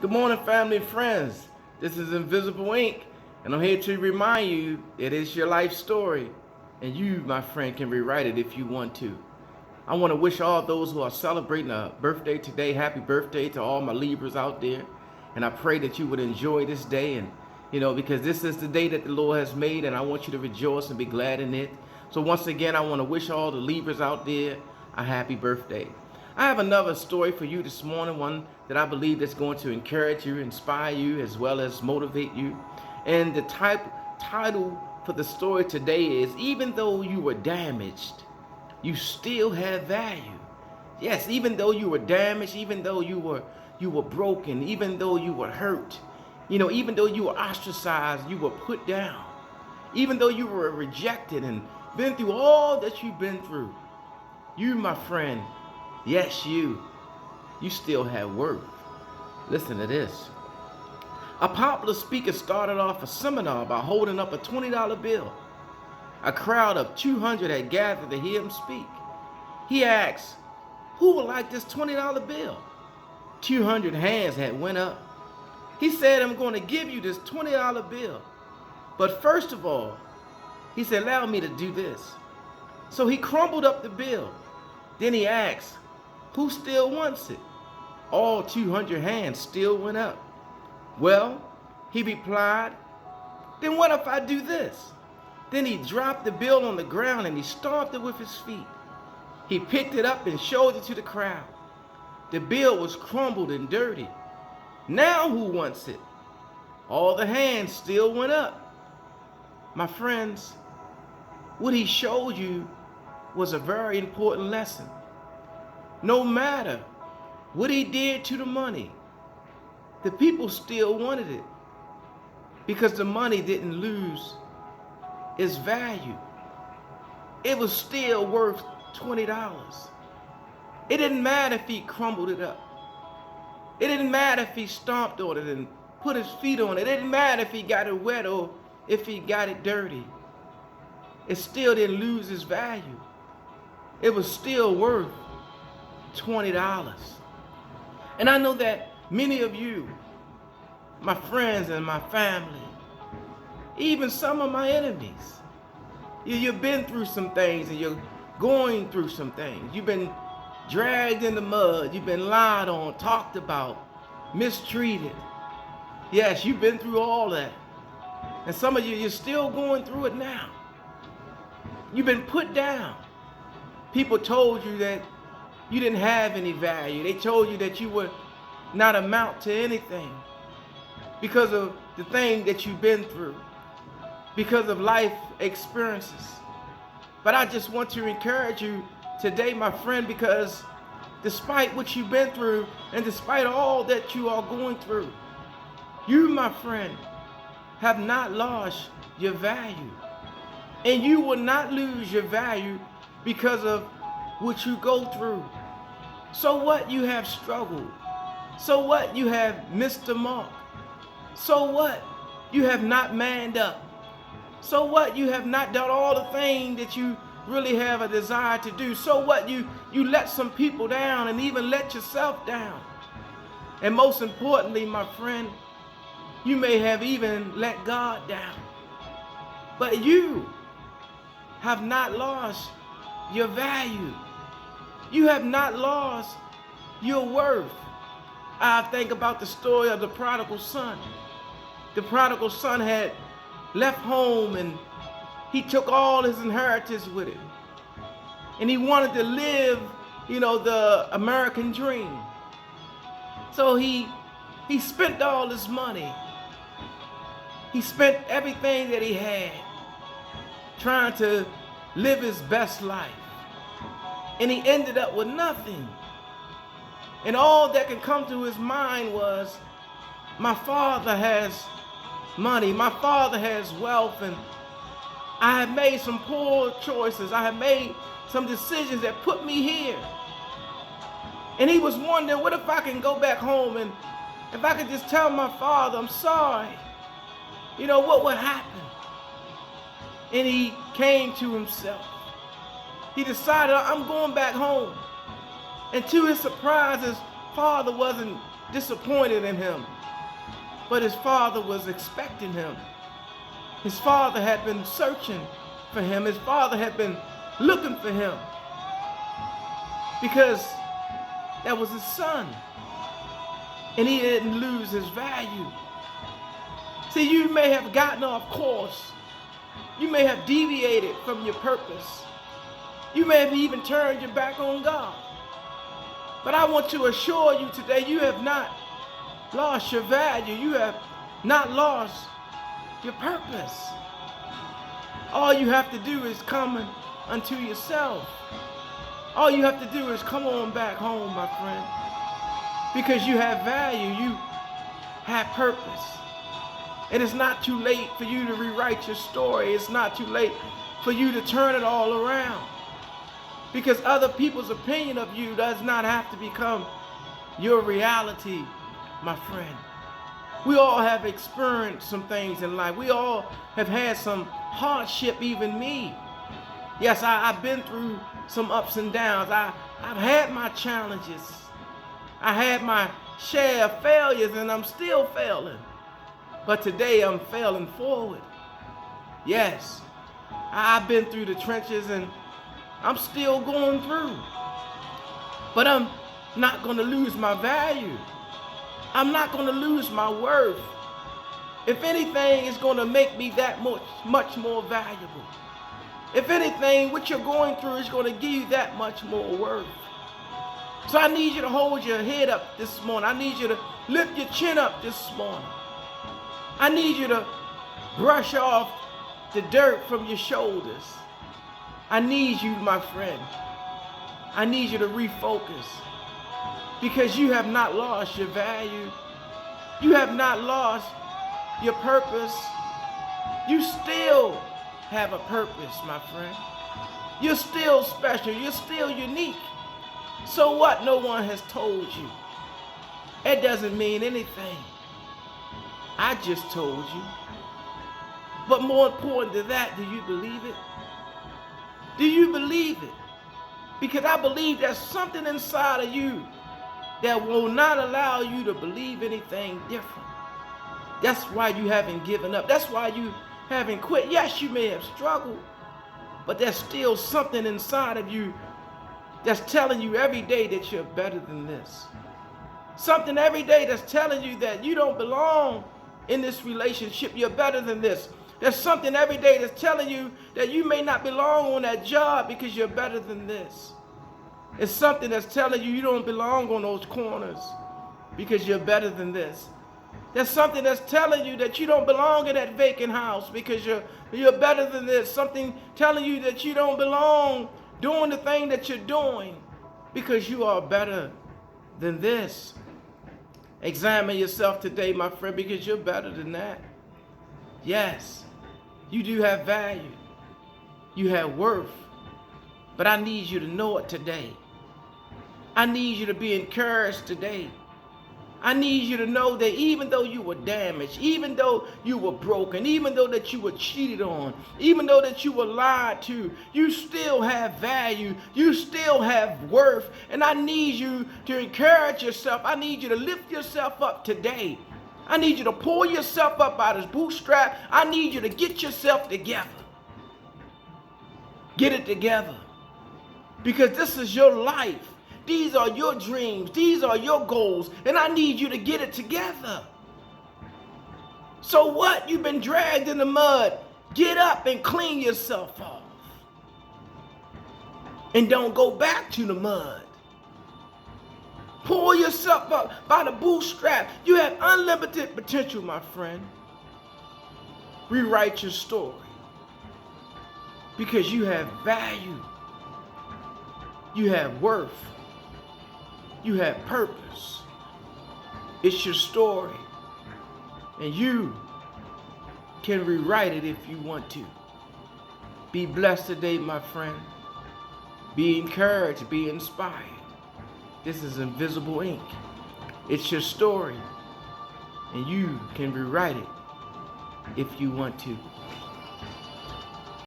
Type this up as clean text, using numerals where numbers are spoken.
Good morning, family and friends. This is Invisible Inc., and I'm here to remind you it is your life story, and you, my friend, can rewrite it if you want to. I want to wish all those who are celebrating a birthday today, happy birthday to all my Libras out there, and I pray that you would enjoy this day, and because this is the day that the Lord has made, and I want you to rejoice and be glad in it. So once again, I want to wish all the Libras out there a happy birthday. I have another story for you this morning, one that I believe is going to encourage you, inspire you, as well as motivate you. And the title for the story today is, Even Though You Were Damaged, You Still Have Value. Yes, even though you were damaged, even though you were broken, even though you were hurt, even though you were ostracized, you were put down, even though you were rejected and been through all that you've been through, you, my friend, yes, you still have worth. Listen to this. A popular speaker started off a seminar by holding up a $20 bill. A crowd of 200 had gathered to hear him speak. He asked, "Who would like this $20 bill?" 200 hands had went up. He said, "I'm going to give you this $20 bill. But first of all," he said, "allow me to do this." So he crumbled up the bill. Then he asked, "Who still wants it?" All 200 hands still went up. "Well," he replied, "then what if I do this?" Then he dropped the bill on the ground and he stomped it with his feet. He picked it up and showed it to the crowd. The bill was crumbled and dirty. "Now who wants it?" All the hands still went up. My friends, what he showed you was a very important lesson. No matter what he did to the money, the people still wanted it because the money didn't lose its value. It was still worth $20. It didn't matter if he crumbled it up. It didn't matter if he stomped on it and put his feet on it. It didn't matter if he got it wet or if he got it dirty. It still didn't lose its value. It was still worth $20. And I know that many of you, my friends and my family, even some of my enemies, you've been through some things and you're going through some things. You've been dragged in the mud. You've been lied on, talked about, mistreated. Yes, you've been through all that. And some of you, you're still going through it now. You've been put down. People told you that you didn't have any value. They told you that you would not amount to anything because of the thing that you've been through, because of life experiences. But I just want to encourage you today, my friend, because despite what you've been through and despite all that you are going through, you, my friend, have not lost your value. And you will not lose your value because of what you go through. So what, you have struggled? So what, you have missed the mark? So what, you have not manned up? So what, you have not done all the things that you really have a desire to do? So what, you let some people down and even let yourself down? And most importantly, my friend, you may have even let God down. But you have not lost your value. You have not lost your worth. I think about the story of the prodigal son. The prodigal son had left home and he took all his inheritance with him. And he wanted to live, the American dream. So he spent all his money. He spent everything that he had trying to live his best life. And he ended up with nothing. And all that could come to his mind was, my father has money, my father has wealth, and I have made some poor choices. I have made some decisions that put me here. And he was wondering, what if I can go back home and if I could just tell my father, I'm sorry, what would happen? And he came to himself. He decided, I'm going back home. And to his surprise, his father wasn't disappointed in him. But his father was expecting him. His father had been searching for him. His father had been looking for him because that was his son. And he didn't lose his value. See, you may have gotten off course. You may have deviated from your purpose. You may have even turned your back on God. But I want to assure you today, you have not lost your value. You have not lost your purpose. All you have to do is come unto yourself. All you have to do is come on back home, my friend. Because you have value, you have purpose. And it's not too late for you to rewrite your story. It's not too late for you to turn it all around. Because other people's opinion of you does not have to become your reality, my friend. We all have experienced some things in life. We all have had some hardship, even me. Yes, I've been through some ups and downs. I've had my challenges. I had my share of failures, and I'm still failing. But today I'm failing forward. Yes, I've been through the trenches and I'm still going through. But I'm not going to lose my value. I'm not going to lose my worth. If anything, it's going to make me that much more valuable. If anything, what you're going through is going to give you that much more worth. So I need you to hold your head up this morning. I need you to lift your chin up this morning. I need you to brush off the dirt from your shoulders. I need you, my friend. I need you to refocus. Because you have not lost your value. You have not lost your purpose. You still have a purpose, my friend. You're still special. You're still unique. So what? No one has told you. It doesn't mean anything. I just told you. But more important than that, do you believe it? Do you believe it? Because I believe there's something inside of you that will not allow you to believe anything different. That's why you haven't given up. That's why you haven't quit. Yes, you may have struggled, but there's still something inside of you that's telling you every day that you're better than this. Something every day that's telling you that you don't belong in this relationship. You're better than this. There's something every day that's telling you that you may not belong on that job because you're better than this. It's something that's telling you you don't belong on those corners because you're better than this. There's something that's telling you that you don't belong in that vacant house because you're better than this. Something telling you that you don't belong doing the thing that you're doing because you are better than this. Examine yourself today, my friend, because you're better than that. Yes, you do have value. You have worth. But I need you to know it today. I need you to be encouraged today. I need you to know that even though you were damaged, even though you were broken, even though that you were cheated on, even though that you were lied to, you still have value. You still have worth. And I need you to encourage yourself. I need you to lift yourself up today. I need you to pull yourself up by this bootstrap. I need you to get yourself together. Get it together. Because this is your life. These are your dreams. These are your goals. And I need you to get it together. So what? You've been dragged in the mud. Get up and clean yourself off. And don't go back to the mud. Pull yourself up by the bootstrap. You have unlimited potential, my friend. Rewrite your story. Because you have value. You have worth. You have purpose. It's your story. And you can rewrite it if you want to. Be blessed today, my friend. Be encouraged. Be inspired. This is Invisible Ink. It's your story. And you can rewrite it if you want to.